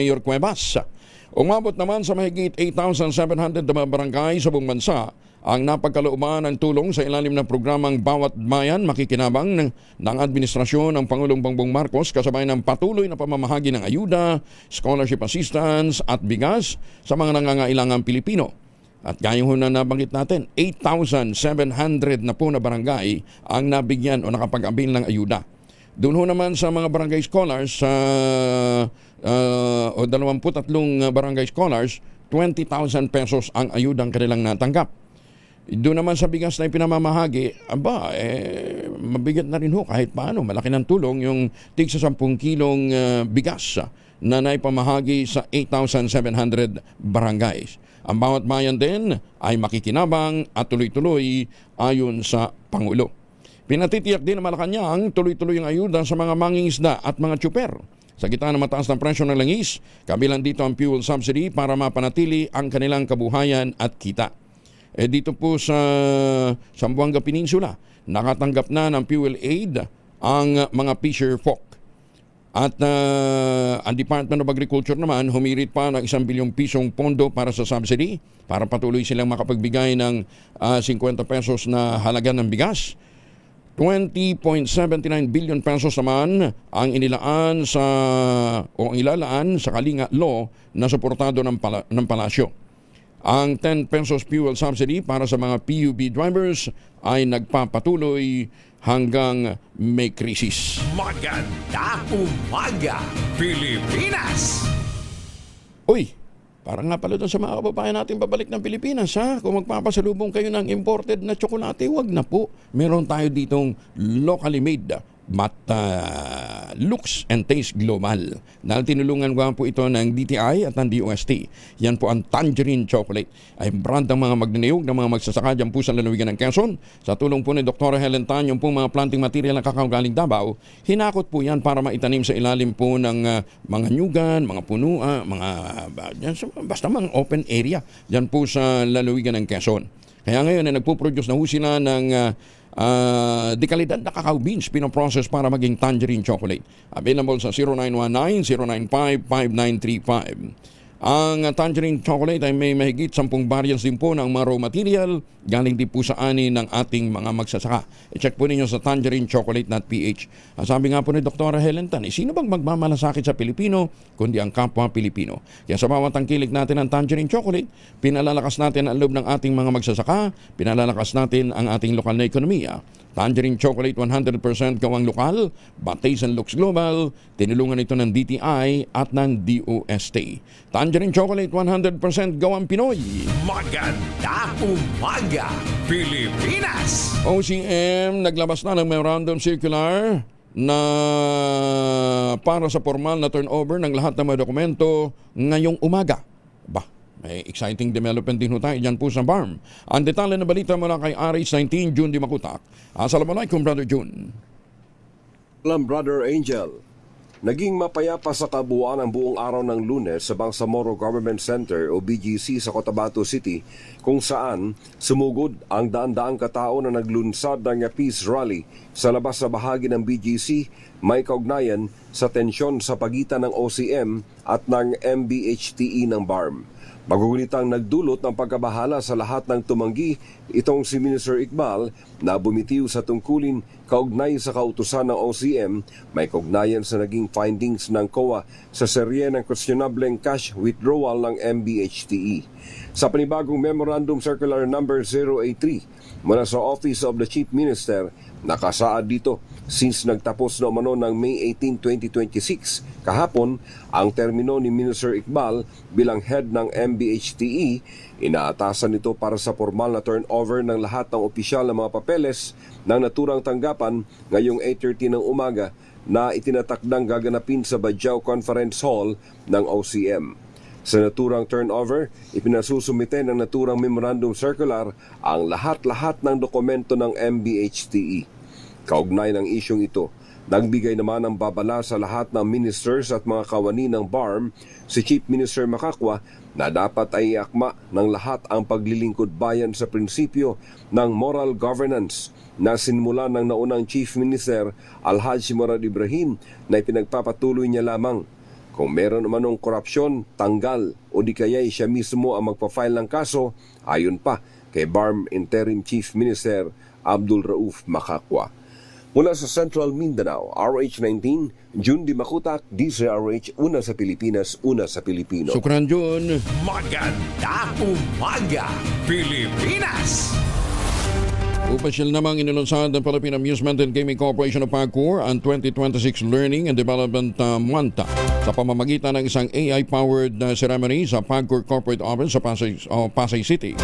Mayor Cuevas. Umabot naman sa mahigit 8,700 na barangay sa buong bansa ang napagkalooban ng tulong sa ilalim ng programang Bawat Bayan Makikinabang ng administrasyon ng Pangulong Bongbong Marcos kasabay ng patuloy na pamamahagi ng ayuda, scholarship assistance at bigas sa mga nangangailangang Pilipino. At gaya ho na nabanggit natin, 8,700 na po na barangay ang nabigyan o nakapag-abil ng ayuda. Doon ho naman sa mga barangay scholars, o 23 barangay scholars, 20,000 pesos ang ayudang kanilang natanggap. Doon naman sa bigas na ipinamamahagi, mabigat na rin ho kahit paano. Malaki ng tulong yung tig sa 10 kilong bigas na naipamahagi sa 8,700 barangays. Ang bawat bayan din ay makikinabang at tuloy-tuloy ayon sa Pangulo. Pinatitiyak din ng Malacanang tuloy-tuloy ang ayuda sa mga mangingisda at mga tsuper. Sa gitna ng mataas ng presyo ng langis, kabilang dito ang fuel subsidy para mapanatili ang kanilang kabuhayan at kita. Dito po sa Zamboanga Peninsula, nakatanggap na ng fuel aid ang mga fisher folk. At ang Department of Agriculture naman humirit pa ng 1 bilyong pisong pondo para sa subsidy para patuloy silang makapagbigay ng 50 pesos na halaga ng bigas. 20.79 billion pesos naman ang inilaan o ilalaan sa Kalinga Law na suportado ng palasyo. Ang 10 pesos fuel subsidy para sa mga PUB drivers ay nagpapatuloy hanggang may krisis. Maganda umaga, Pilipinas! Uy, parang nga pala doon sa mga kababayan natin babalik ng Pilipinas, ha? Kung magpapasalubong kayo ng imported na tsokolate, wag na po. Meron tayo ditong locally made but looks and taste global. Dahil tinulungan ko po ito ng DTI at ng DOST. Yan po ang Tangerine Chocolate. Ay brand ng mga magnaniyog ng mga magsasaka dyan po sa lalawigan ng Quezon. Sa tulong po ni Dr. Helen Tan, yung po mga planting material ng kakao galing Davao, hinakot po yan para maitanim sa ilalim po ng mga nyugan, mga puno, basta mga open area dyan po sa lalawigan ng Quezon. Kaya ngayon ay nagpo-produce na ho sila ng dekalidad na cacao beans pinoprocess para maging Tangerine Chocolate. Available sa 0919-095-5935. Ang Tangerine Chocolate ay may mahigit 10 variants din po ng mga raw material galing din po sa ani ng ating mga magsasaka. I-check po ninyo sa tangerinechocolate.ph. Sabi nga po ni Dr. Helen Tan, sino bang magmamalasakit sa Pilipino kundi ang kapwa Pilipino? Kaya sa bawat tangkilik natin ng Tangerine Chocolate, pinalalakas natin ang loob ng ating mga magsasaka, pinalalakas natin ang ating lokal na ekonomiya. Tangerine Chocolate 100% gawang lokal, but taste and looks global. Tinulungan ito ng DTI at ng DOST. Tangerine Chocolate 100% gawang Pinoy. Maganda umaga, Pilipinas! OCM naglabas na ng memorandum circular na para sa formal na turnover ng lahat ng mga dokumento ngayong umaga. May exciting development din tayo dyan po sa BARM. Ang detalye na balita mula kay RH19, June Di Makutak. Assalamualaikum, Brother June. Salam, Brother Angel. Naging mapayapa sa kabuuan ang buong araw ng Lunes sa Bangsamoro Government Center o BGC sa Cotabato City, kung saan sumugod ang daan-daang katao na naglunsad ng peace rally sa labas na bahagi ng BGC, may kaugnayan sa tensyon sa pagitan ng OCM at ng MBHTE ng BARM. Magugunitang nagdulot ng pagkabahala sa lahat ng tumanggi itong si Minister Iqbal na bumitiw sa tungkulin kaugnay sa kautusan ng OCM, may kaugnayan sa naging findings ng COA sa serye ng questionableng cash withdrawal ng MBHTE. Sa panibagong Memorandum Circular No. 083 mula sa Office of the Chief Minister, nakasaad dito, since nagtapos na umano ng May 18, 2026, kahapon, ang termino ni Minister Iqbal bilang head ng MBHTE, inaatasan nito para sa formal na turnover ng lahat ng opisyal na mga papeles ng naturang tanggapan ngayong 8:30 ng umaga na itinatakdang gaganapin sa Bajau Conference Hall ng OCM. Sa naturang turnover, ipinasusumite ng naturang memorandum circular ang lahat-lahat ng dokumento ng MBHTE. Kaugnay ng isyong ito, nagbigay naman ng babala sa lahat ng ministers at mga kawani ng BARM si Chief Minister Makakwa na dapat ay iakma ng lahat ang paglilingkod bayan sa prinsipyo ng moral governance na sinmulan ng naunang Chief Minister Alhaji Murad Ibrahim na ipinagpapatuloy niya lamang. Kung meron naman korupsyon, tanggal o di kaya'y siya mismo ang magpa-file ng kaso, ayon pa kay BARM Interim Chief Minister Abdul Rauf Makakwa. Mula sa Central Mindanao, RH19, June Di Makutak, DZRH, una sa Pilipinas, una sa Pilipino. Sukran Jun. Magandang umaga, Pilipinas! Opisyal namang inilunsad ng Philippine Amusement and Gaming Corporation of PAGCOR ang 2026 Learning and Development Month sa pamamagitan ng isang AI-powered ceremony sa PAGCOR Corporate Office sa Pasay City.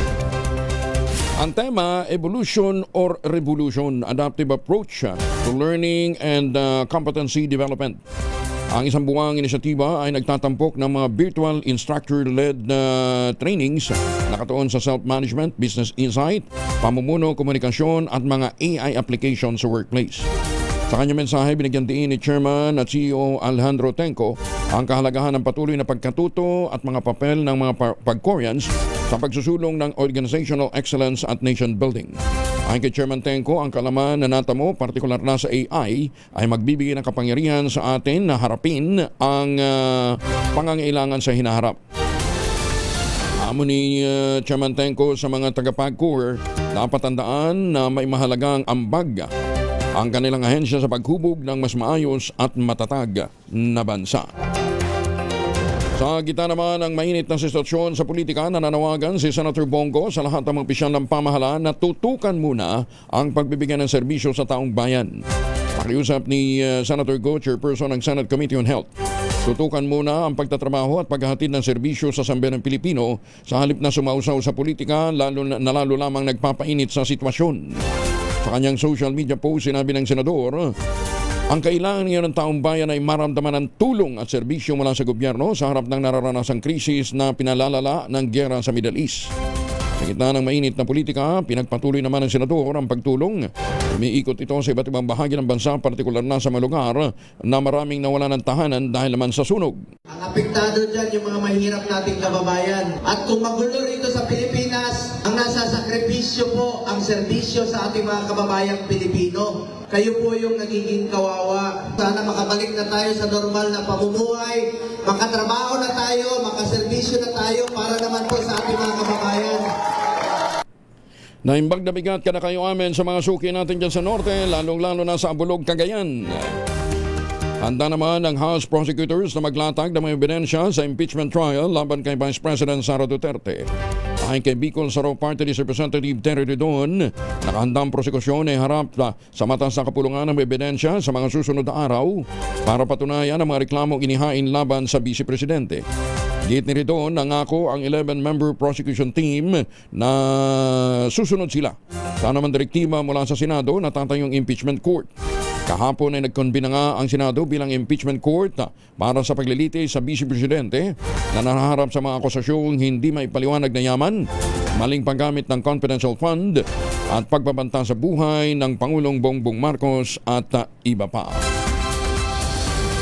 Ang tema, Evolution or Revolution, Adaptive Approach to Learning and Competency Development. Ang isang buwang inisyatiba ay nagtatampok ng mga virtual instructor-led trainings nakatuon sa self-management, business insight, pamumuno, komunikasyon at mga AI applications sa workplace. Sa kanyang mensahe, binigyan din ni Chairman at CEO Alejandro Tenco ang kahalagahan ng patuloy na pagkatuto at mga papel ng mga PAGCORians sa pagsusulong ng organizational excellence at nation building. Ayon kay Chairman Tenco, ang kalaman na natamo, partikular na sa AI, ay magbibigay ng kapangyarihan sa atin na harapin ang pangangailangan sa hinaharap. Amo ni Chairman Tenco sa mga taga-PAGCOR, dapat tandaan na may mahalagang ambag ang kanilang ahensya sa paghubog ng mas maayos at matatag na bansa. Sa gitna naman ng mainit na sitwasyon sa politika, nananawagan si Senator Bongo sa lahat ng mga opisyal ng pamahalaan na tutukan muna ang pagbibigyan ng serbisyo sa taong bayan. Pakiusap ni Senator Go, Chairperson ng Senate Committee on Health. Tutukan muna ang pagtatrabaho at paghahatid ng serbisyo sa sambayanang Pilipino sa halip na sumausaw sa politika, lalo lamang nagpapainit sa sitwasyon. Sa kanyang social media post, sinabi ng Senador, ang kailangan ngayon ng taong bayan ay maramdaman ng tulong at serbisyo mula sa gobyerno sa harap ng nararanasang krisis na pinalalala ng giyera sa Middle East. Sa gitna ng mainit na politika, pinagpatuloy naman ng Senador ang pagtulong. Umiikot ito sa iba't ibang bahagi ng bansa, partikular na sa mga lugar na maraming nawala ng tahanan dahil naman sa sunog. Ang apektado dyan yung mga mahirap nating kababayan. At kung magulo rito sa Pilipinas, ang nasa sakripisyo po ang serbisyo sa ating mga kababayang Pilipino. Kayo po yung nagiging kawawa. Sana makabalik na tayo sa normal na pamumuhay, makatrabaho na tayo, makaserbisyo na tayo para naman po sa ating mga kababayan. Naimbag na bigat ka na kayo amin sa mga suki natin dyan sa norte, lalong-lalo na sa Abulog, Cagayan. Handa naman ang House Prosecutors na maglatag ng mga ebidensya sa impeachment trial laban kay Vice President Sara Duterte. Ayon kay Bicol Saro Party List Representative Terry Redon, nakahandang prosekusyon ay harap sa mata sa kapulungan ng ebidensya sa mga susunod na araw para patunayan ang mga reklamong inihain laban sa Vice Presidente. Git ni Redon, nangako ang 11-member prosecution team na susunod sila sa anumang direktiba mula sa Senado na tatayong impeachment court. Kahapon ay nagkonbina nga ang Senado bilang impeachment court para sa paglilitis sa Vice Presidente na nahaharap sa mga akusasyong hindi maipaliwanag na yaman, maling paggamit ng confidential fund at pagbabanta sa buhay ng Pangulong Bongbong Marcos at iba pa.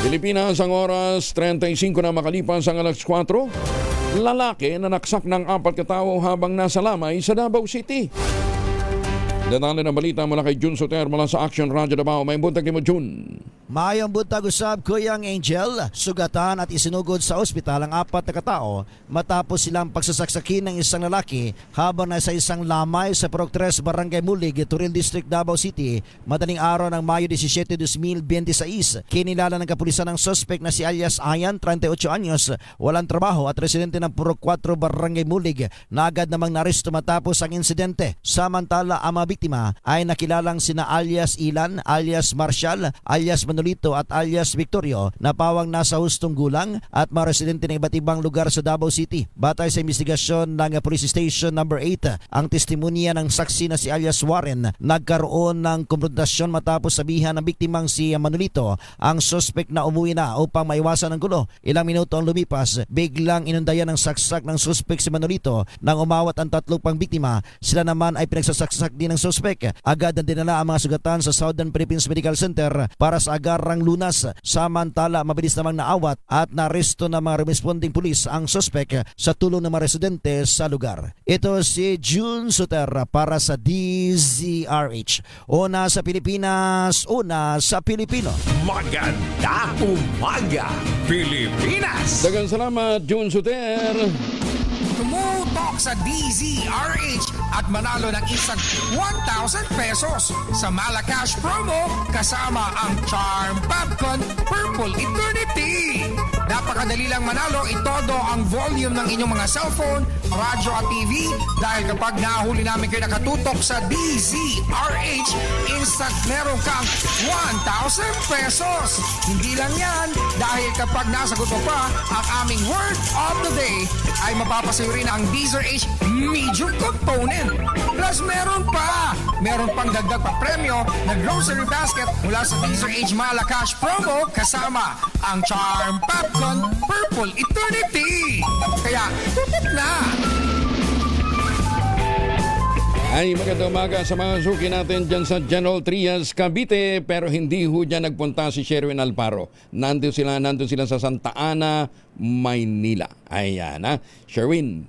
Pilipinas, ang oras 35 na makalipas ang alas 4. Lalaki na naksak ng 4 katao habang nasa lamay sa Davao City. Detalye ng balita mula kay Jun Soter mula sa Action Radio Davao. May buntag ni mo, Jun. Mayang buntag usab Kuyang Angel, sugatan at isinugod sa ospital ang 4 na katao matapos silang pagsasaksakin ng isang lalaki habang nasa isang lamay sa Purok 3, Barangay Mulig, Turil District, Davao City, madaling araw ng Mayo 17, 2026. Kinilala ng kapulisan ng suspect na si alias Ayan, 38 anyos, walang trabaho at residente ng Purok 4, Barangay Mulig, na agad namang naresto matapos ang insidente. Samantala, ang mga biktima ay nakilalang sina alias Ilan, alias Marshall, alias Manolito at alias Victorio na pawang nasa hustong gulang at mga residente ng iba't ibang lugar sa Davao City. Batay sa investigasyon ng Police Station No. 8, ang testimonya ng saksi na si alias Warren, nagkaroon ng konfrontasyon matapos sabihan ng biktimang si Manolito ang suspect na umuwi na upang maiwasan ang gulo. Ilang minuto ang lumipas, biglang inundayan ng saksak ng suspect si Manolito nang umawat ang 3 pang biktima. Sila naman ay pinagsasaksak din ng suspect. Agad na dinala ang mga sugatan sa Southern Philippines Medical Center para sa agad nagarang Lunas. Samantala, mabilis namang naawat at naresto ng mga responding pulis ang suspek sa tulong ng mga residente sa lugar. Ito si June Suter para sa DZRH. Una sa Pilipinas, una sa Pilipino. Maganda umaga, Pilipinas! Dagang salamat, June Suter. Tumutok sa DZRH at manalo ng isang 1,000 pesos sa Malacash promo kasama ang Charm Popcorn Purple Eternity. Napakadali lang manalo, itodo ang volume ng inyong mga cellphone, radyo at TV dahil kapag nahuli namin kayo nakatutok sa DZRH, instant meron kang 1,000 pesos. Hindi lang yan, dahil kapag nasagot mo pa ang aming word of the day, ay mapapasayo rin ang DZRH medium component. Plus meron pang dagdag pa premyo na grocery basket mula sa DZRH Malacash promo kasama ang Charm Popcorn Purple Eternity. Kaya tutok na! Ay, magandang umaga sa mga suki natin dyan sa General Trias, Cavite. Pero hindi ho dyan nagpunta si Sherwin Alparo. Nandun sila sa Santa Ana, Maynila. Ayan ha. Sherwin,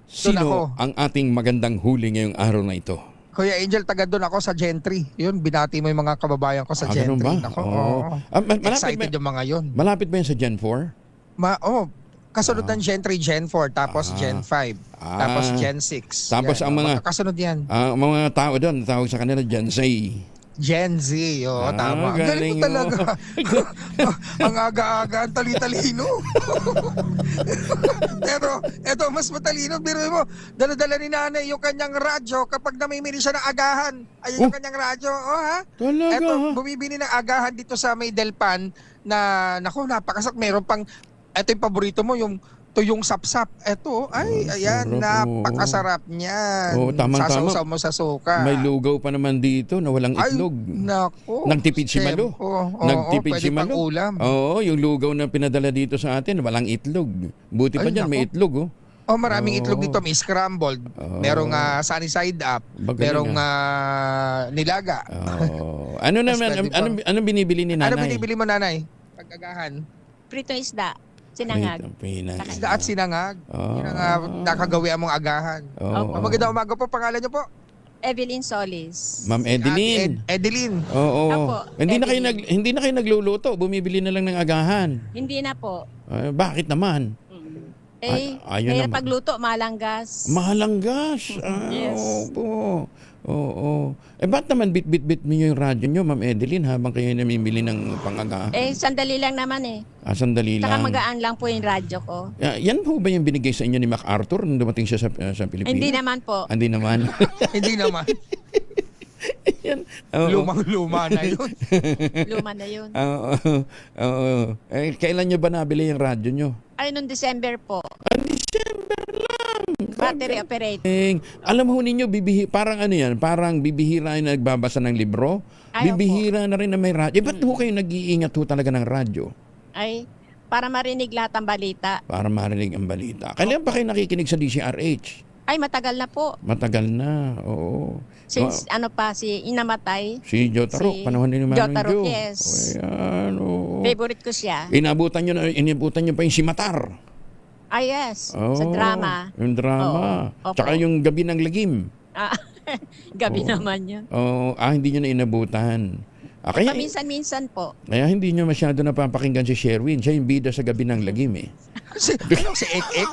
sino ang ating magandang huli ngayong araw na ito? Kuya Angel, taga doon ako sa Gentry. Yun, binati mo yung mga kababayan ko sa Ganun Gentry. ba? Ako, Oo. excited yung mga yun. Malapit ba yan sa Gen 4? Kasunod ng Gen 3, Gen 4, tapos Gen 5, tapos Gen 6. Tapos ang mga kasunod yan. mga tao doon, tawag sa kanila Gen Z. Gen Z, tama. Galing mo talaga. Ang aga-aga, ang tali-talino. Pero, eto, mas matalino. Biro mo, dala-dala ni nanay yung kanyang radyo kapag namimili siya ng agahan. Ayun yung kanyang radyo. Ha? Talaga? Eto, bumibili ng agahan dito sa may Delpan na, naku, napakasak. Meron pang, eto yung paborito mo, yung tuyong sapsap. Eto, ayan, sarap, napakasarap niyan. Tama-tama. Sasaw mo sa suka. May lugaw pa naman dito na walang itlog. Nako. Nagtipid si Malo. Nagtipid si pwede pang Malo. ulam. Oo, yung lugaw na pinadala dito sa atin, walang itlog. Buti pa Ay, dyan, may nako. itlog. Maraming itlog dito. May scrambled. Merong sunny side up. Magaling, Merong nilaga. Ano naman, pwede pa. anong binibili ni nanay? Ano binibili mo, nanay? Pag-agahan. Prito isda, sinangag. Isda at sinangag. Yun ang nakagawian mong agahan. Magandang umaga po. Pangalan niyo po? Evelyn Solis. Ma'am Edeline. Edeline. Oo. Apo, Edeline. Hindi na kayo nagluluto, bumibili na lang ng agahan. Hindi na po. Bakit naman? Ayun Kaya naman. pagluto, malanggas. Mahalanggas. Yes. Oo. Ba't naman bit-bit-bit mo yung radyo nyo, Ma'am Edeline, habang kayo namimili ng pangagahan? Sandali lang naman eh. Sandali Saka lang. magaan lang po yung radyo ko. Yan po ba yung binigay sa inyo ni MacArthur nung dumating siya sa Pilipinas? Hindi naman po. Hindi naman. Hindi naman. Yan. Oo. Lumang-luma na yun. Luma na yun. Oo. Kailan nyo ba nabili yung radyo nyo? Ay, noong December po. December lang. Battery operated. Alam mo ninyo, parang ano yan, parang bibihira na nagbabasa ng libro. Ay, Bibihira na rin na may radyo. Ba't ho kayo nag-iingat ho talaga ng radyo? Ay, para marinig lahat ang balita. Para marinig ang balita. Kailan pa kayo nakikinig sa DCRH? Ay, matagal na po. Matagal na, oo. Since si inamatay. Si Jotaro, panahon ni Manong Jotaro, Jo. yes. Ayan, oo. Favorite ko siya. Inabutan nyo pa yung si Matar. Ay, yes. Oo, Sa drama. Yung drama. Oo, opo. Tsaka yung Gabi ng Lagim. Gabi naman yun. Oo, hindi nyo na inabutan. Kaya, Paminsan-minsan po. kaya hindi nyo masyado napapakinggan si Sherwin. Siya yung bida sa Gabi ng Lagim eh. Si Ek-Ek?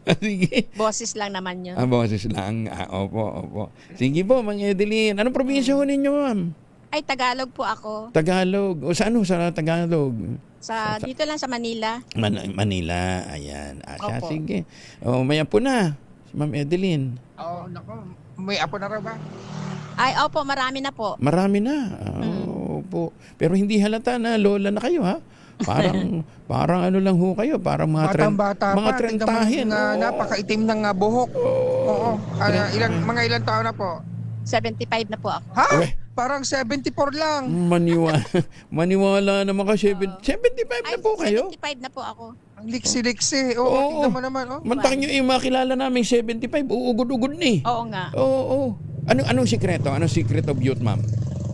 Sige. Boses lang naman yun. Boses lang. Opo. Sige po, Mang Edeline. Anong probinsya ho ninyo, ma'am? Ay, Tagalog po ako. Tagalog. O saan ho sa Tagalog? Dito lang sa Manila. Manila. Ayan. Siya, Opo. sige. May apo na. Si Ma'am Edeline. Nako. May apo na raw ba? Ay, opo, marami na po. Marami na. Opo. Pero hindi halata na lola na kayo, ha? Parang ano lang ho kayo, parang mga Batang-bata mga pa. trentahin. Napakaitim ng buhok. Oo. Mga ilang taon na po? 75 na po ako. Ha? Uwe. Parang 74 lang. Maniwala naman ka, 75 na po kayo? 75 na po ako. Ang liksi-liksi. Oo, tingnan mo naman. Mantang nyo yung makilala namin 75, uugod-ugod ni. Oo nga. Oo. Anong sikreto? Anong secret of youth, ma'am?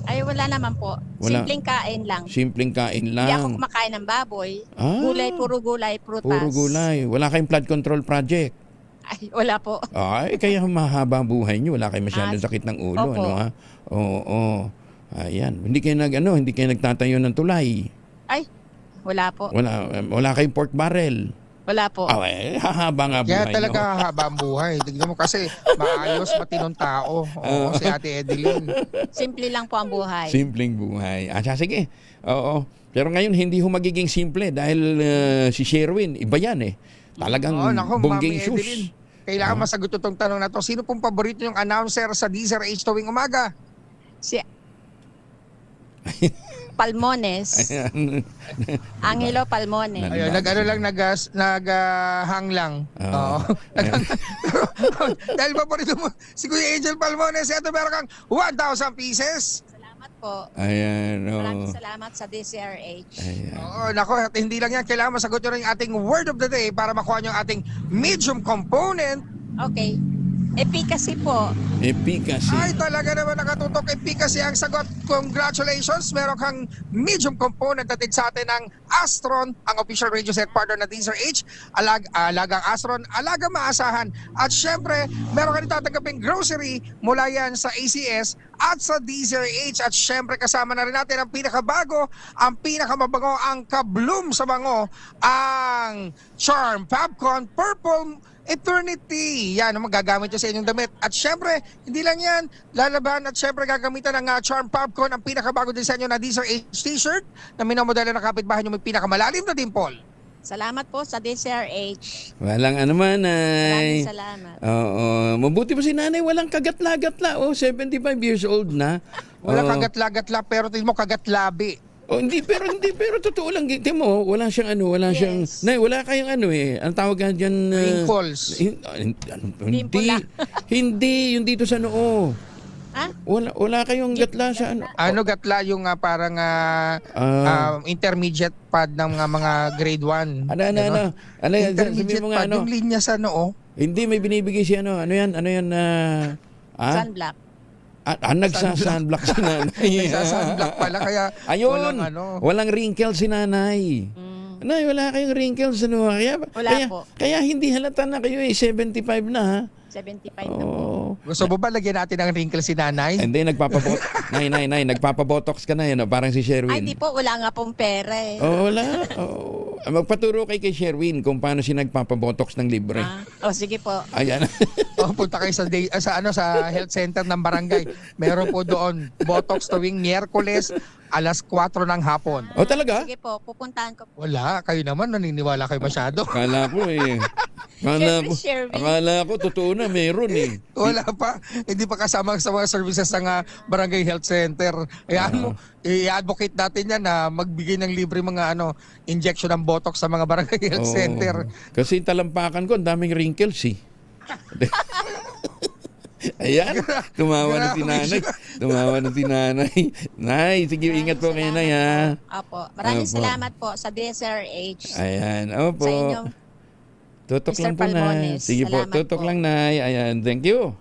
Ay, wala naman po. Wala. Simpleng kain lang. Simpleng kain Hindi ako lang. kumakain ng baboy. Ah. Gulay, puro gulay, prutas. Puro gulay. Wala kayong flood control project. Ay, wala po. Ay, kaya mahaba ang buhay niyo. Wala kayong masyadong sakit ng ulo. Opo. Ano ha? Oo. Ayan. Hindi kayo hindi kayo nagtatayo ng tulay. Ay, wala po. Wala kayong pork barrel. Wala po. Hahaba nga buhay Kaya talaga niyo. haba ang buhay. Tignan mo kasi maayos, matinong tao. Oo, si Ate Edeline. Simple lang po ang buhay. Simpleng buhay. Sige. Oo. Pero ngayon, hindi ho magiging simple dahil si Sherwin, iba yan eh. Talagang Naku, bongging Mami shoes. Edeline. Kailangan masagot itong tanong na to. Sino pong paborito yung announcer sa DZRH tuwing umaga? Si Palmones. Ayan. Angelo Palmones. Ayun, naghang lang. Oo. Dahil paborito mo, si Kuya Angel Palmones, ito meron kang 1,000 pieces. Salamat po. Ayan. Maraming salamat sa DCRH. Ayan. Nako, at hindi lang yan. Kailangan masagot nyo rin yung ating word of the day para makuha nyo yung ating medium component. Okay. Efficacy po. Efficacy. Ay, talaga naman nakatutok. Efficacy ang sagot. Congratulations. Meron kang medium component natin sa atin ng Astron, ang official radio set partner na DZRH. Alagang Astron, alagang maasahan. At syempre, meron ka rin tatanggaping grocery mula yan sa ACS at sa DZRH. At syempre, kasama na rin natin ang pinakabago, ang pinakamabango, ang kabloom sa bango, ang Charm Popcorn Purple Eternity. Yan ang magagamit nyo sa inyong damit. At syempre, hindi lang yan, lalaban at syempre gagamitan ng Charm Popcorn, ang pinakabago disenyo na DZRH t-shirt na minamodela ng kapitbahay nyo may pinakamalalim na dimple. Salamat po sa DCRH. Walang anuman ay. Maraming salamat. Oo. Mabuti pa si nanay. Walang kagatla-gatla. 75 years old na. Wala Oo. kagat-lagat-la, pero tingin mo kagat-labi. Pero totoo lang. Tingnan mo, wala siyang Yes. Nay, wala kayong ang tawag nga dyan. Wrinkles. Hindi. Hindi, yung dito sa noo. Ha? Wala kayong gatla sa ano. Ano gatla yung parang intermediate pad ng mga grade 1? Ano yan? Sabi Intermediate mo nga pad, yung linya sa noo. Hindi, may binibigay siya Ano yan? Sunblock. Nagsasunblock si nanay. Nagsasunblock pala, kaya Ayun, walang walang wrinkles si nanay. Nay, wala kayong wrinkles. Wala po. Kaya hindi halata na kayo 75 na ha. 75 na po. Oo. Gusto mo ba lagyan natin ng wrinkle si nanay? Hindi, Nay, nagpapabotox ka na yun. Parang si Sherwin. Ay, di po. Wala nga pong pera eh. Wala. Magpaturo kay Sherwin kung paano siya nagpapabotox ng libre. Sige po. Ayan. Punta kayo sa health center ng barangay. Meron po doon Botox tuwing Miyerkules alas 4 ng hapon. Talaga? Sige po. Pupuntahan ko po. Wala, kayo naman naniniwala kayo masyado. Akala ko Sherwin. Akala ko totoo na meron eh. Wala pa. Hindi pa kasama sa mga services ng barangay health center. Ayan mo, i-advocate natin yan na magbigay ng libre mga injection ng Botox sa mga barangay health Oo. center. Kasi talampakan ko, ang daming wrinkles eh. Ayan, tumawa na si nanay. Nay, sige, ingat po kayo, Nay, ha. Opo. Maraming Opo. salamat po sa DSRH. Ayan, opo. Sa inyong Tutok Mr. lang po, Nay. Palmones. Sige po, Salamat tutok po. lang, Nay. Ayan, thank you.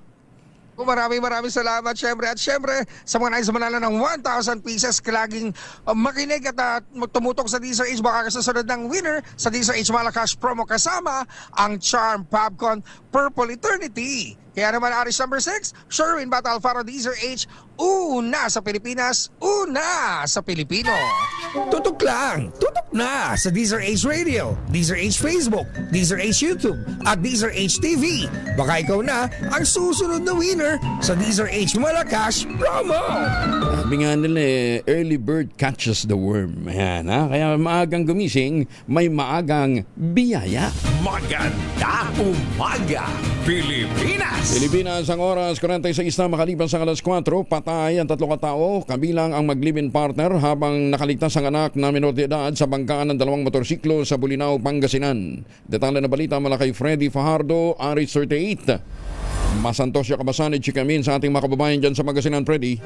Maraming salamat syempre. At syempre, sa mga nais manalo ng 1,000 pieces, laging makinig at tumutok sa DZRH. Baka kasasunod ng winner sa DZRH Malacash promo kasama ang Charm Popcorn Purple Eternity. Kaya naman aris number 6, Sherwin Bat Alfaro DZRH, una sa Pilipinas, una sa Pilipino. Tutok lang, tutok na sa DZRH Radio, DZRH Facebook, DZRH YouTube, at DZRH TV. Baka ikaw na ang susunod na winner sa DZRH Malacash promo. Sabi nga nila early bird catches the worm. Ayan, ha? Kaya maagang gumising, may maagang biyaya. Maganda umaga, Pilipinas! Pilipinas, ang oras, 46 na makalipas sa alas 4, patay ang 3 katao, kabilang ang mag-live-in partner habang nakaligtas ang anak na minor de edad sa bangkaan ng 2 motorsiklo sa Bulinaw, Pangasinan. Detalye na balita mula kay Freddy Fajardo, Aris 38. Masantosyo Kabasan at Chikamin sa ating mga kababayan dyan sa Pangasinan, Freddy.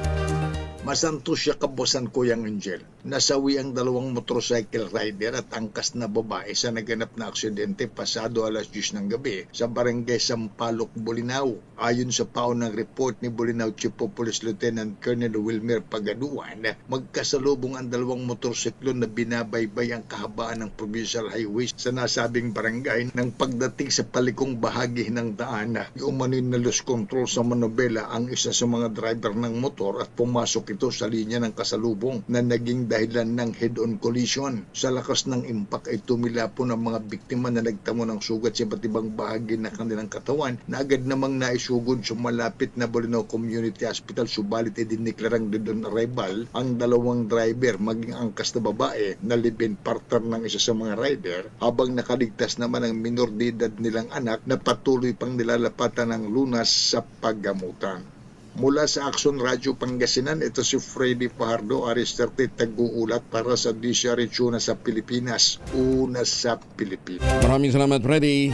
Masanto siya kabosan Kuyang Angel. Nasawi ang dalawang motorcycle rider at angkas na babae sa naganap na aksidente pasado alas 10 ng gabi sa barangay Sampaloc, Bolinao. Ayon sa paunang report ni Bolinao Chief of Police Lieutenant Colonel Wilmer Pagaduan, magkasalubong ang dalawang motorsiklo na binabaybay ang kahabaan ng provincial highway sa nasabing barangay nang pagdating sa palikong bahagi ng daan. Umano'y na lose control sa manobela ang isa sa mga driver ng motor at pumasok ito sa linya ng kasalubong na naging dahilan ng head-on collision. Sa lakas ng impact ay tumilapon ang mga biktima na nagtamo ng sugat sa iba't ibang bahagi ng kanilang katawan na agad namang naisugod sa malapit na Bolinao Community Hospital, subalit ay diniklarang dead on arrival ang dalawang driver maging angkas na babae na live-in partner ng isa sa mga rider, habang nakaligtas naman ang minor de edad nilang anak na patuloy pang nilalapatan ng lunas sa paggamutan. Mula sa Action Radio Pangasinan, ito si Freddy Fajardo, Aris30, tag-uulat para sa DZRH Una sa Pilipinas. Una sa Pilipinas. Maraming salamat, Freddy.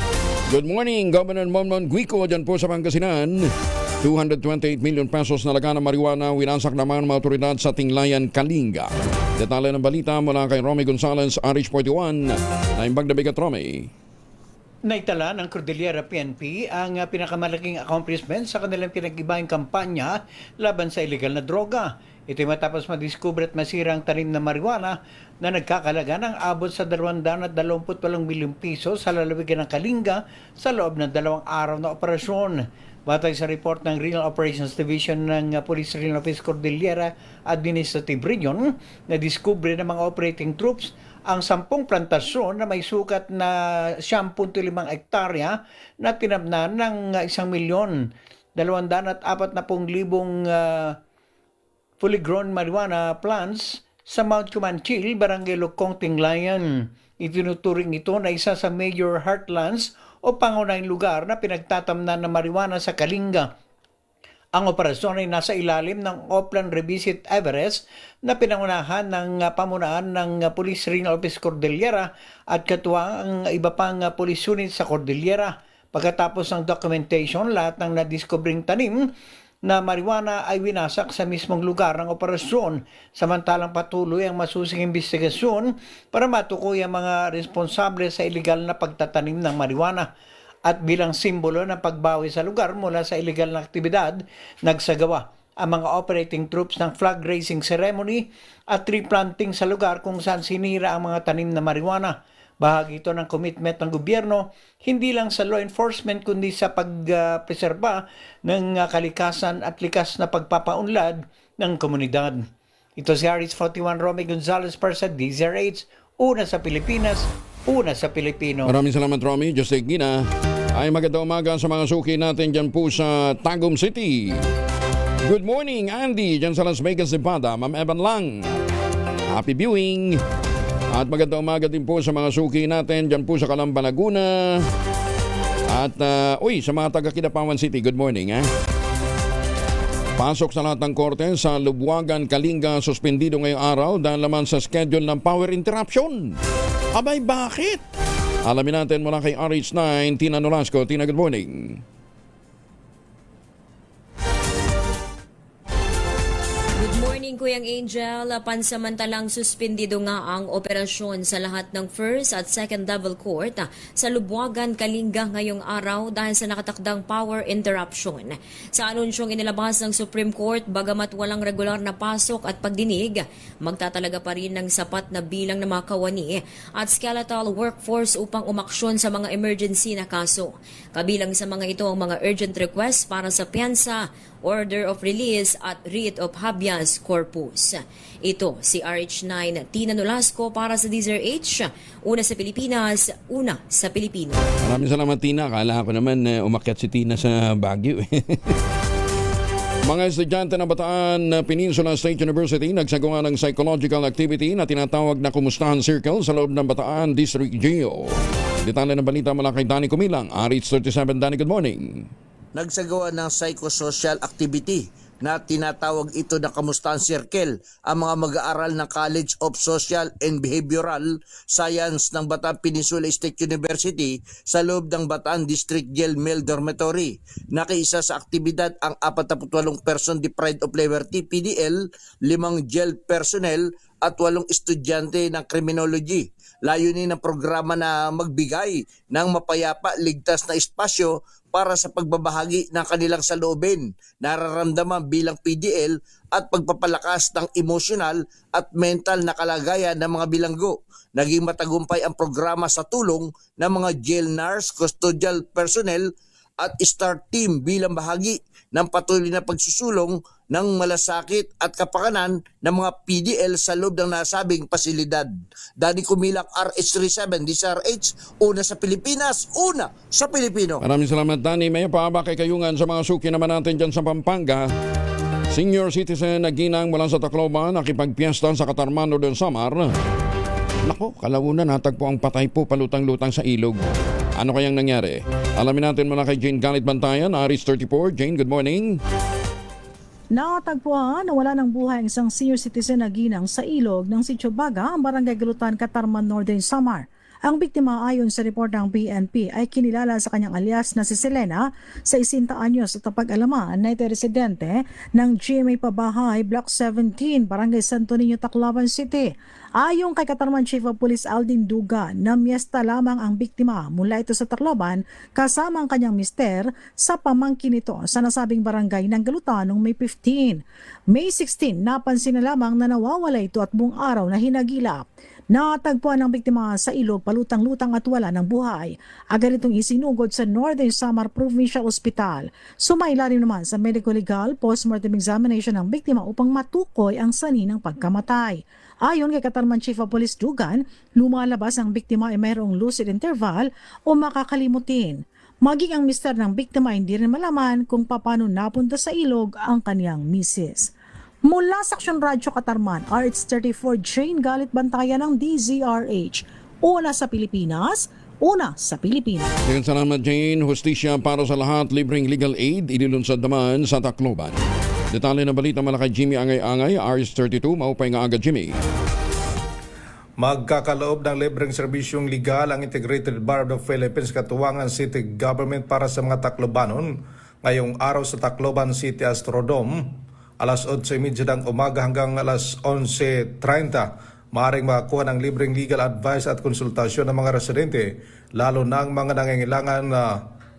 Good morning, Governor Momnon Guico dyan po sa Pangasinan. 228 million pesos na laga ng marijuana winansak naman ng mga otoridad sa Tinglayan, Kalinga. Detalye ng balita mula kay Romy Gonzalez, RH41. Naimbag na bigat, Romy. Naitala ng Cordillera PNP ang pinakamalaking accomplishment sa kanilang pinag-ibang kampanya laban sa illegal na droga. Ito'y matapos madiskubre at masira ang tanim na marijuana na nagkakalaga ng abot sa 228 milyong piso sa lalawigan ng Kalinga sa loob ng 2 araw na operasyon. Batay sa report ng Regional Operations Division ng Police Regional Office Cordillera Administrative Region, na diskubre ng mga operating troops ang 10 plantasyon na may sukat na 10.5 hektarya na tinamnan ng 1,240,000 fully grown marijuana plants sa Mount Cumanchil, Barangay Lukong, Tinglayan. Itinuturing ito na isa sa major heartlands o pangunahing lugar na pinagtatamnan ng marijuana sa Kalinga. Ang operasyon ay nasa ilalim ng Oplan Revisit Everest na pinangunahan ng pamunaan ng Police Regional Office Cordillera at katuwang ang iba pang police unit sa Cordillera. Pagkatapos ng documentation, lahat ng nadiskobring tanim na marijuana ay winasak sa mismong lugar ng operasyon, samantalang patuloy ang masusing investigasyon para matukoy ang mga responsable sa iligal na pagtatanim ng marijuana. At bilang simbolo ng pagbawi sa lugar mula sa illegal na aktibidad, nagsagawa ang mga operating troops ng flag raising ceremony at tree planting sa lugar kung saan sinira ang mga tanim na marijuana. Bahagi ito ng commitment ng gobyerno, hindi lang sa law enforcement kundi sa pagpreserba ng kalikasan at likas na pagpapaunlad ng komunidad. Ito si RH41 Romy Gonzalez para sa DZRH, una sa Pilipinas, una sa Pilipino. Maraming salamat, Romy. Just like Gina. Ay magandang umaga sa mga suki natin dyan po sa Tagum City. Good morning, Andy, dyan sa Las Vegas, Nevada. Ma'am Evan Lang. Happy viewing. At magandang umaga din po sa mga suki natin dyan po sa Calamba, Laguna. At sa mga taga Kidapawan City, good morning. Pasok sa lahat ng korte sa Lubuagan, Kalinga, suspendido ngayong araw dahil naman sa schedule ng power interruption. Abay, bakit? Alamin natin mula kay RH9, Tina Nolasco. Tina, good morning. Good morning, Kuyang Angel. Pansamantalang suspendido nga ang operasyon sa lahat ng first at second level court sa Lubuagan, Kalinga ngayong araw dahil sa nakatakdang power interruption. Sa anunsyong inilabas ng Supreme Court, bagamat walang regular na pasok at pagdinig, magtatalaga pa rin ng sapat na bilang ng mga kawani at skeletal workforce upang umaksyon sa mga emergency na kaso. Kabilang sa mga ito ang mga urgent requests para sa piyansa, order of release at writ of habeas corpus. Ito si RH9 Tina Nolasco para sa DZRH, una sa Pilipinas, una sa Pilipino. Maraming salamat, Tina. Akala ko naman umakyat si Tina sa Baguio. Mga estudyante ng Bataan Peninsula State University nagsagawa ng psychological activity na tinatawag na Kumustahan Circle sa loob ng Bataan District Geo. Detalye ng balita mula kay Danny Kumilang, RH37. Danny, good morning. Nagsagawa ng psychosocial activity na tinatawag ito na Kamustahan Circle ang mga mag-aaral ng College of Social and Behavioral Science ng Bataan Peninsula State University sa loob ng Bataan District Jail Male Dormitory. Nakiisa sa aktibidad ang 48 person deprived of liberty PDL, 5 jail personnel at 8 estudyante ng criminology. Layunin ng programa na magbigay ng mapayapa, ligtas na espasyo para sa pagbabahagi ng kanilang saloobin, nararamdaman bilang PDL at pagpapalakas ng emosyonal at mental na kalagayan ng mga bilanggo. Naging matagumpay ang programa sa tulong ng mga jail nurse, custodial personnel at STAR team bilang bahagi ng patuloy na pagsusulong ng malasakit at kapakanan ng mga PDL sa loob ng nasabing pasilidad. Dani Kumilak, RH37, DZRH, una sa Pilipinas, una sa Pilipino. Maraming salamat, Danny. May paaba kay Kayungan sa mga suki naman natin dyan sa Pampanga. Senior citizen na ginang mula sa Tacloban nakipagpiesta sa Katarmano del Samar. Nako, kalaunan natagpo ang patay po palutang-lutang sa ilog. Ano kayang nangyari? Alamin natin muna kay Jane Galit Bantayan, RH34. Jane, good morning. Nakatagpuan na wala ng buhay ang isang senior citizen na ginang sa ilog ng Sitio Baga, ang Barangay Galutan, Katarman, Northern Samar. Ang biktima ayon sa report ng PNP ay kinilala sa kanyang alias na si Selena, 60 anyos at napag-alaman na ito residente ng GMA Pabahay, Block 17, Barangay Santo Niño, Tacloban City. Ayon kay Katarman Chief of Police Aldin Duga, namiesta lamang ang biktima mula ito sa Tacloban kasama ang kanyang mister sa pamangkin nito sa nasabing barangay ng Galutan noong May 15. May 16, napansin na lamang na nawawala ito at buong araw na hinagilap. Natagpuan ng biktima sa ilog, palutang-lutang at wala ng buhay. Agad itong isinugod sa Northern Samar Provincial Hospital. Sumailalim naman sa medico-legal postmortem examination ng biktima upang matukoy ang sanhi ng pagkamatay. Ayon kay Katarman Chief of Police Dugan, lumalabas ang biktima ay mayroong lucid interval o makakalimutin. Maging ang mister ng biktima hindi rin malaman kung paano napunta sa ilog ang kaniyang misis. Mula sa Aksyon Radyo Katarman, RH34 Jane Galit Bantayan ng DZRH. Una sa Pilipinas, una sa Pilipinas. Dengan salamat, Jane. Hustisya para sa lahat. Libreng legal aid inilunsad naman sa Tacloban. Detalye na balita mula kay Jimmy Angay-Angay, RH32. Maupay nga agad, Jimmy. Magkakaloob ng libreng serbisyong legal ang Integrated Bar of the Philippines Katuwangan City Government para sa mga Taclobanon ngayong araw sa Tacloban City Astrodome. Alas 8:30 ng umaga hanggang alas 11:30, maaaring makakuha ng libreng legal advice at konsultasyon ng mga residente, lalo na ang mga nangangailangan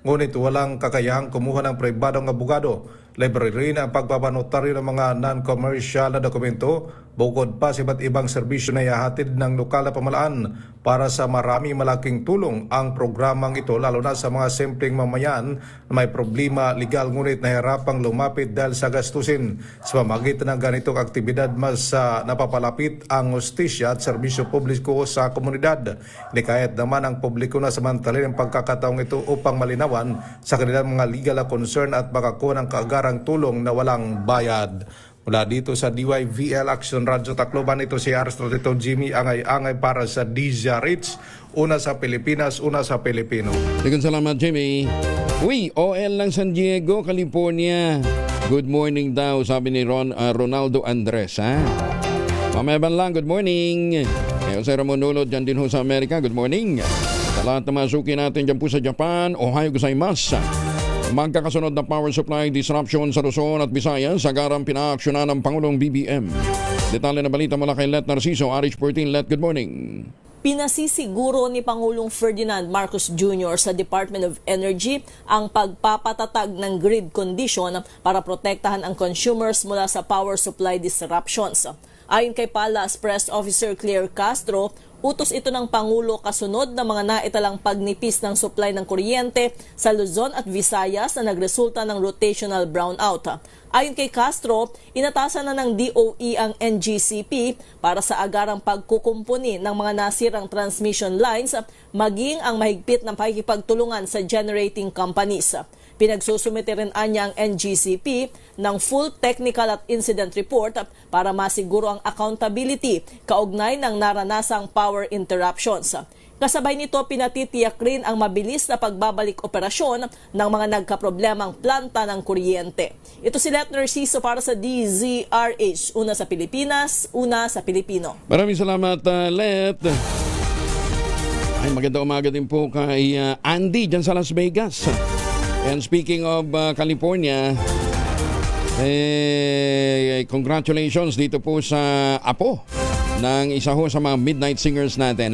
ngunit walang kakayahang kumuha ng pribadong abogado. Libre rin ang pagpapanotaryo ng mga non-commercial na dokumento, bukod pa sa iba't ibang serbisyo na ihahatid ng lokal na pamahalaan. Para sa marami, malaking tulong ang programang ito, lalo na sa mga simpleng mamayan na may problema legal ngunit nahirapang lumapit dahil sa gastusin. Sa pamagitan ng ganitong aktibidad, mas napapalapit ang hustisya at serbisyo publiko sa komunidad. Nikayat naman ang publiko na samantalin ang pagkakataong ito upang malinawan sa kanilang mga legal na concern at makakuha ng kaagarang tulong na walang bayad. Mula dito sa DYVL Action Radyo Tacloban, ito si RH32 Jimmy Angay-Angay para sa DZRH. Una sa Pilipinas, una sa Pilipino. Dengan salamat, Jimmy. Uy, OL ng San Diego, California. Good morning daw, sabi ni Ronaldo Andres, ha? Mamayaban lang, good morning. Kaya Jose Ramon Nulod, dyan din ho sa Amerika, good morning. Sa lahat na masuki natin dyan po sa Japan, Ohio gozaimasu. Magkakasunod na power supply disruption sa Luzon at Visayas sa agarang pinaaksyonan ng Pangulong BBM. Detalye na balita mula kay Let Narciso, RH14. Let, good morning. Pinasisiguro ni Pangulong Ferdinand Marcos Jr. sa Department of Energy ang pagpapatatag ng grid condition para protektahan ang consumers mula sa power supply disruptions. Ayon kay Palace Press Officer Claire Castro, utos ito ng Pangulo kasunod ng mga naitalang pagnipis ng supply ng kuryente sa Luzon at Visayas na nagresulta ng rotational brownout. Ayon kay Castro, inatasan na ng DOE ang NGCP para sa agarang pagkukumpuni ng mga nasirang transmission lines maging ang mahigpit na pakikipagtulungan sa generating companies. Pinagsusumite rin anya ang NGCP ng full technical at incident report para masiguro ang accountability kaugnay ng naranasang power interruptions. Kasabay nito, pinatitiyak rin ang mabilis na pagbabalik operasyon ng mga nagkaproblemang planta ng kuryente. Ito si Let Narciso para sa DZRH. Una sa Pilipinas, una sa Pilipino. Maraming salamat, Let. Ay, magandang umaga din po kay Andy dyan sa Las Vegas. And speaking of California, congratulations dito po sa apo ng isa ho sa mga midnight singers natin,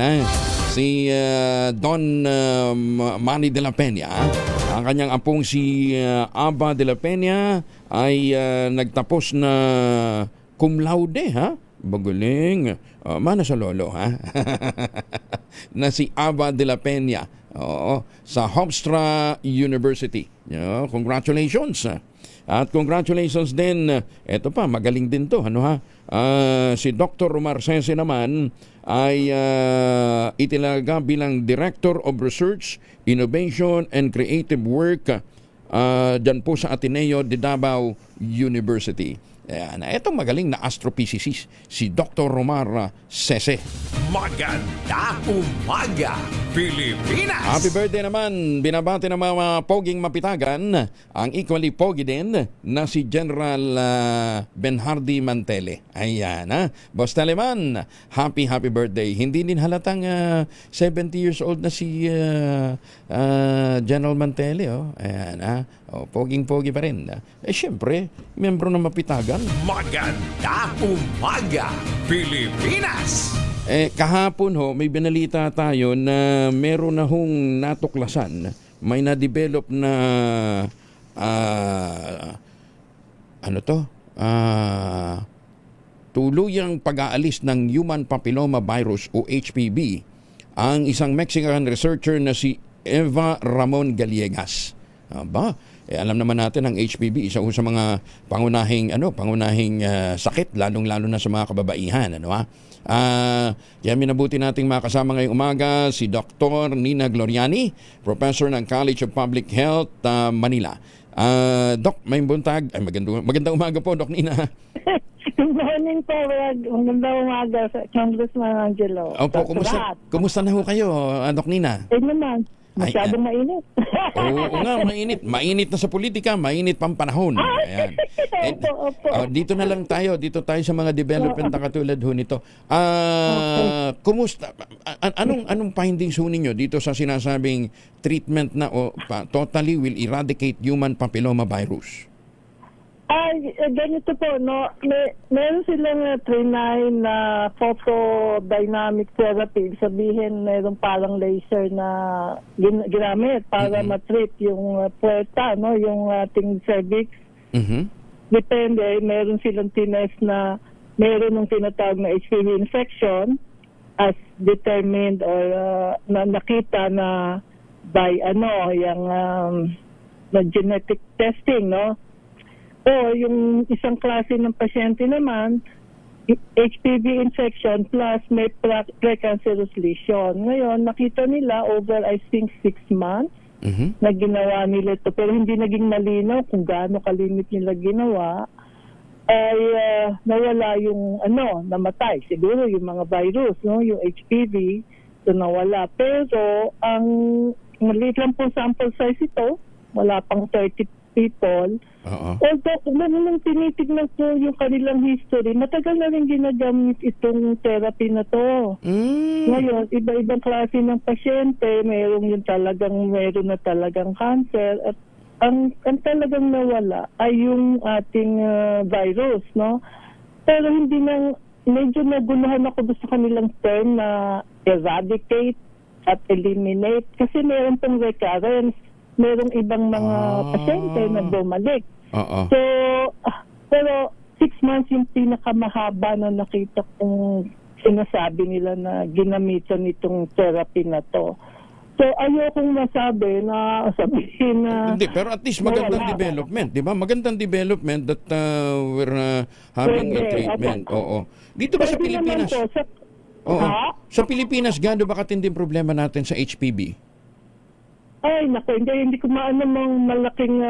si Don Manny de la Peña. Ang kanyang apong si Aba de la Peña ay nagtapos na cum laude, Magaling. Mana sa lolo, na si Aba de la Peña. Oo, sa Hofstra University. Congratulations. At congratulations din, eto pa, magaling din to, si Dr. Romar Sese naman ay itinaga bilang Director of Research, Innovation and Creative Work dyan po sa Ateneo de Davao University. Ayan, etong magaling na astrophysicist, si Dr. Romar Sese. Maganda umaga, Pilipinas! Happy birthday naman, binabati ng mga poging mapitagan, ang equally pogi din na si General Benhardi Mantele. Ayan, Boss Teleman, happy birthday. Hindi din halatang 70 years old na si General Mantele. Ayan, poging-pogi pa rin. Siyempre, miyembro ng mapitagan. Maganda umaga, Pilipinas! Kahapon may binalita tayo na meron na hong natuklasan, may na-develop na tuluyang pag-aalis ng human papilloma virus o HPV ang isang Mexican researcher na si Eva Ramon Gallegas. Alam naman natin ang HPV isa sa mga pangunahing sakit lalong-lalo na sa mga kababaihan, Kaya minabuti nating makasama ngayong umaga si Dr. Nina Gloriani, Professor ng College of Public Health, Manila. Doc, may buntag. Magandang umaga po, Doc Nina. Good morning po, magandang umaga sa Congressman Angelo. Opo, kumusta na ho kayo, Doc Nina? Naman. Masyadong mainit. Oo nga, mainit. Mainit na sa politika, mainit pang panahon. Ayan. Dito na lang tayo. Dito tayo sa mga development na katulad ho nito. Kumusta? Anong findings ho ninyo dito sa sinasabing treatment na totally will eradicate human papilloma virus? Ganito po, meron silang trinay na photodynamic therapy. Sabihin, meron parang laser na ginamit para matreat yung puwerta, yung ating cervix. Depende, meron silang tinest na meron ng tinatawag na HPV infection as determined or na nakita na by yung na genetic testing, O yung isang klase ng pasyente naman, HPV infection plus may precancerous lesion. Ngayon, nakita nila over I think 6 months na ginawa nila ito. Pero hindi naging malinaw kung gaano kalimit nila ginawa. Ay nawala yung namatay. Siguro yung mga virus, yung HPV, ito nawala. Pero ang maliit lang po sample size ito, wala pang 30 people. Although, nung tinitignan ko yung kanilang history, matagal na rin ginagamit itong therapy na to. Ngayon, iba-ibang klase ng pasyente, meron na talagang cancer, at ang talagang nawala ay yung ating virus, Pero hindi medyo naguluhan ako sa kanilang term na eradicate at eliminate, kasi meron pong recurrence. Merong ibang mga pasyente na bumalik. So, pero 6 months yung pinakamahaba na nakita kong sinasabi nila na ginamitan itong therapy na to. So, ayokong sabihin na... Hindi, pero at least magandang development, di ba? Magandang development that we're having a treatment. Dito ba sa Pilipinas? Sa Pilipinas, gaano ba katinding problema natin sa HPV? Ay, naku, hindi ko maano mong malaking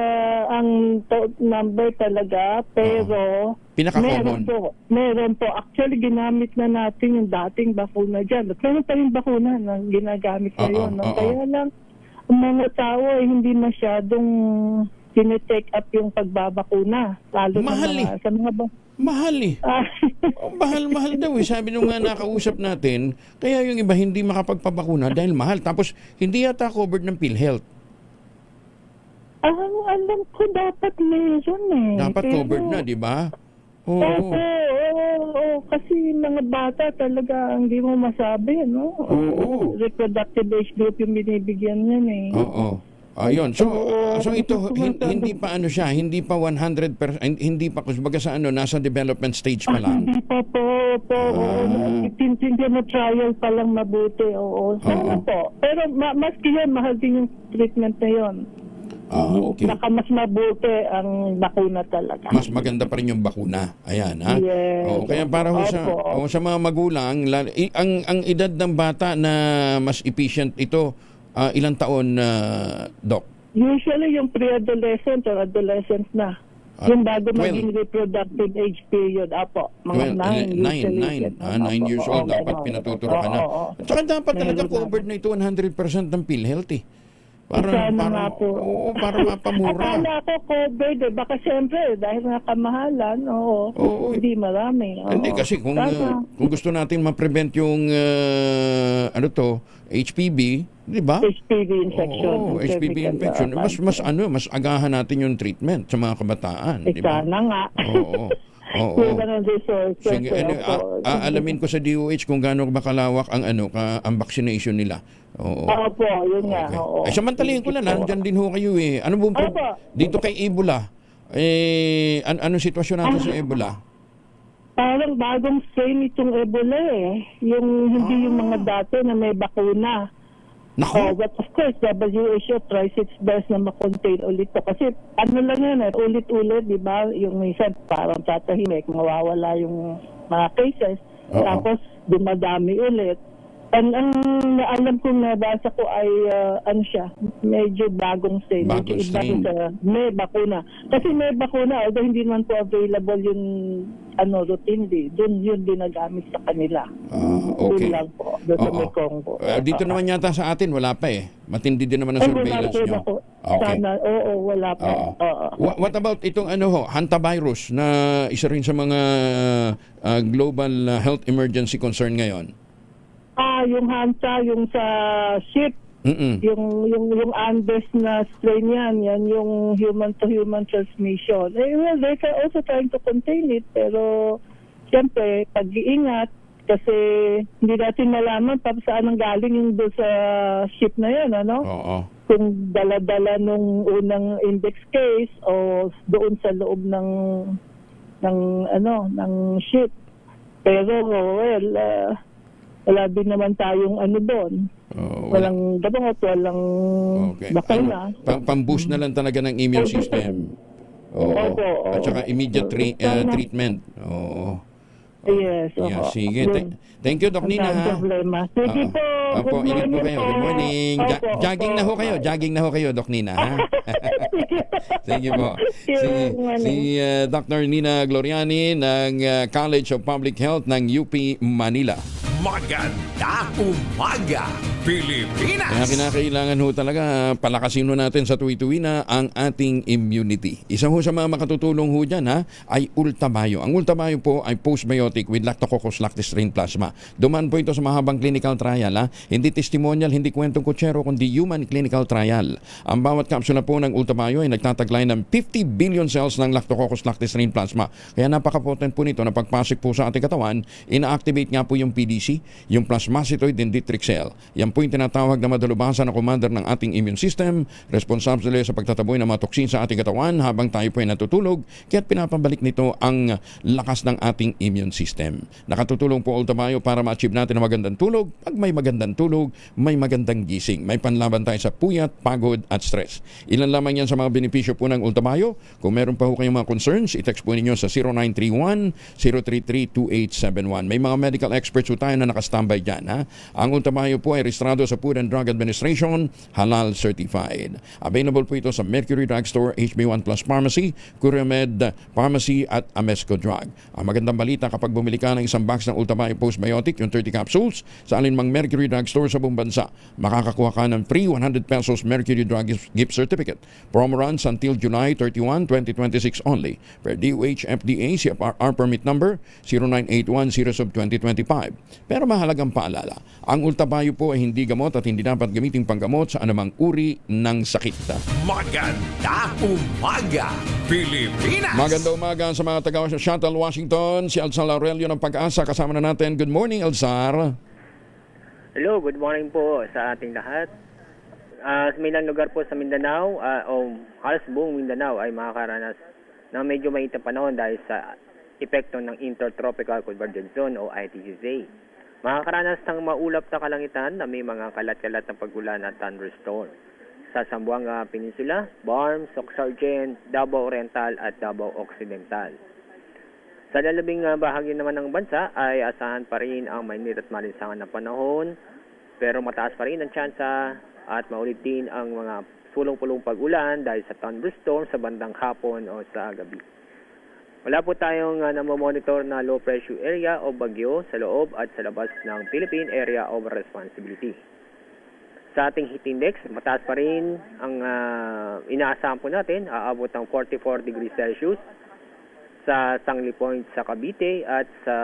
ang number talaga, pero Pinaka-common. Meron po. Actually, ginamit na natin yung dating bakuna dyan. At meron pa yung bakuna na ginagamit ngayon. No? Kaya lang, ang mga tao ay hindi masyadong tinitake up yung pagbabakuna. Lalo Mahal sa mga Mahal eh. Mahal daw eh. Sabi nung nga nakausap natin, kaya yung iba hindi makapagpabakuna dahil mahal. Tapos hindi yata covered ng PhilHealth. Alam ko dapat meron eh. Dapat Pero, covered na, di ba? Oo, kasi mga bata talaga hindi mo masabi, no? Reproductive age group yung binibigyan yan eh. Oo. Ayun. So ito hindi pa ano siya, hindi pa 100%, hindi pa kumbaga sa ano, nasa development stage pa lang. Hindi pa po. Hindi na trial pa lang mabuti. Oo. Sana po. Pero maski yan, mahal din yung treatment na yun. Okay. Baka mas mabuti ang bakuna talaga. Mas maganda pa rin yung bakuna. Ayan, ha? Yes. Kaya para sa mga magulang, ang edad ng bata na mas efficient ito, ilang taon, Doc? Usually yung pre-adolescent or adolescent na. Yung bago maging reproductive age period. Apo, mga 9 years old, dapat pinatuturo ka na. At saka dapat talaga covered na ito 100% ng PhilHealth eh. Para mapamura. Akala ko covered eh. Baka siyempre, dahil nga kamahalan, hindi marami. Hindi kasi kung gusto natin ma-prevent yung HPV, di ba? HPV infection. HPV infection. Mas agahan natin yung treatment sa mga kabataan, di ba? Sana nga. Sige, alamin ko sa DOH kung gaano ba kalawak ang ang vaccination nila. Opo, yun nga. Okay. Samantalahin ko lang, nandyan din ho kayo eh. Ano bang dito kay Ebola? Anong sitwasyon natin sa Ebola? Parang bagong strain itong Ebola eh. Hindi yung mga dati na may bakuna. But of course, WHO tries its best na makontain ulit to. Kasi lang yan ulit-ulit, di ba? Yung minsan parang tatahimik, mawawala yung mga cases. Tapos dumadami ulit. And ang alam kong nabasa ko ay medyo bagong strain. Bagong strain. May bakuna. Kasi may bakuna, although hindi naman po available yung routinely. Doon yun dinagamit sa kanila. Okay. Doon lang po. Doon sa Congo. Dito naman yata sa atin, wala pa eh. Matindi din naman ang surveillance nyo. Okay. Wala pa. What about itong hantavirus na isa rin sa mga global health emergency concern ngayon? Yung hanta, yung sa ship, yung Andes na strain yan yung human-to-human transmission. They are also trying to contain it, pero siyempre, pag-iingat, kasi hindi natin malaman saan ang galing yung doon sa ship na yan, Kung dala-dala nung unang index case o doon sa loob ng ship. Pero, wala din naman tayong doon. Walang gamot, walang bakuna. Pang-boost na lang talaga ng immune system. At saka immediate treatment. Yes. Sige. Thank you, Doc Nina. Sige po. Ingat po kayo. Good morning. Jogging na ho kayo, Doc Nina. Thank you po. Si Dr. Nina Gloriani ng College of Public Health ng UP Manila. Magandang umaga, Pilipinas! Kaya kinakailangan ho talaga palakasin ho natin sa tuwi-tuwi na ang ating immunity. Isa ho sa mga makatutulong ho dyan ay Ultabayo. Ang Ultabayo po ay postbiotic with Lactococcus lactis strain plasma. Duman po ito sa mahabang clinical trial. Hindi testimonial, hindi kwentong kutsero, kundi human clinical trial. Ang bawat kapsula po ng Ultabayo ay nagtataglay ng 50 billion cells ng Lactococcus lactis strain plasma. Kaya napaka-potent po nito na pagpasok po sa ating katawan, ina-activate nga po yung PDC, yung plasmacytoid dendritic cell. Yan po yung tinatawag na madalubasan na commander ng ating immune system, responsable sa pagtataboy ng mga toksin sa ating katawan habang tayo po ay natutulog, kaya't pinapabalik nito ang lakas ng ating immune system. Nakatutulong po Ultabayo para ma-achieve natin ang magandang tulog. Pag may magandang tulog, may magandang gising. May panlaban tayo sa puyat, pagod at stress. Ilan lamang yan sa mga benepisyo po ng Ultabayo. Kung meron pa ho kayong mga concerns, i-text po ninyo sa 0931-033-2871. May mga medical experts po tayo na nakastambay dyan. Ha? Ang Ultamayo po ay registrado sa Food and Drug Administration, halal certified. Available po ito sa Mercury Drugstore, HB1 Plus Pharmacy, Curamed Pharmacy at Amesco Drug. Ang magandang balita, kapag bumili ka ng isang box ng Ultamayo Postbiotic, yung 30 capsules, sa alinmang Mercury Drugstore sa buong bansa, makakakuha ka ng free 100 pesos Mercury Drug gift certificate. Promo runs until July 31, 2026 only. Per DOH FDA CFR permit number 0981-0/2025. Pero mahalagang paalala, ang Ultamayo po ay hindi gamot at hindi dapat gamiting panggamot sa anumang uri ng sakit. Maganda umaga, Pilipinas! Maganda umaga sa mga taga Shuttle, Washington. Si Alzar Aurelio ng Pag-asa. Kasama na natin. Good morning, Alzar. Hello, good morning po sa ating lahat. Sa ilang lugar po sa Mindanao, o halos buong Mindanao ay makakaranas ng medyo mainit na panahon dahil sa epekto ng Intertropical Convergence Zone o ITCZ. Makakaranas ng maulap na kalangitan na may mga kalat-kalat na pagulan at thunderstorm sa Zamboanga Peninsula, Barm, Soc-Sargent, Davao Oriental at Davao Occidental. Sa lalabing bahagi naman ng bansa ay asahan pa rin ang mainit at malinsangan na panahon, pero mataas pa rin ang tsansa at maulit din ang mga sulong-pulong pag-ulan dahil sa thunderstorm sa bandang hapon o sa gabi. Wala po tayong namomonitor na low pressure area o bagyo sa loob at sa labas ng Philippine Area of Responsibility. Sa ating heat index, mataas pa rin ang inaasahan po natin, aabot ng 44 degrees Celsius sa Sangli Point sa Cavite at sa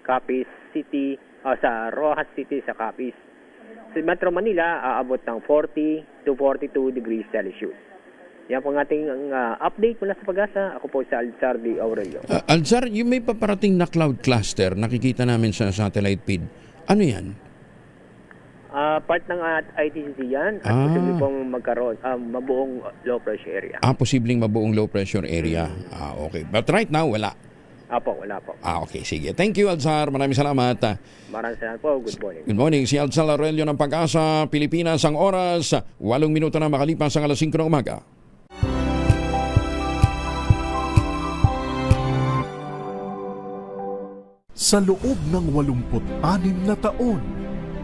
Capiz City, sa Rojas City sa Capiz. Sa Metro Manila, aabot ng 40 to 42 degrees Celsius. Yan po ang ating update mula sa Pag-asa. Ako po si Alzar D. Aurelio. Alzar, yung may paparating na cloud cluster, nakikita namin sa satellite feed. Ano yan? Part ng ITCZ yan at posibleng pong magkaroon mabuong low pressure area. Posibleng mabuong low pressure area. Okay. But right now, wala. Wala po. Okay, sige. Thank you, Alzar. Maraming salamat. Maraming salamat po. Good morning. Good morning. Si Alzar Aurelio ng Pag-asa, Pilipinas. Ang oras, 8 minuto na makalipas ang alas 5 ng umaga. Sa loob ng 86 na taon,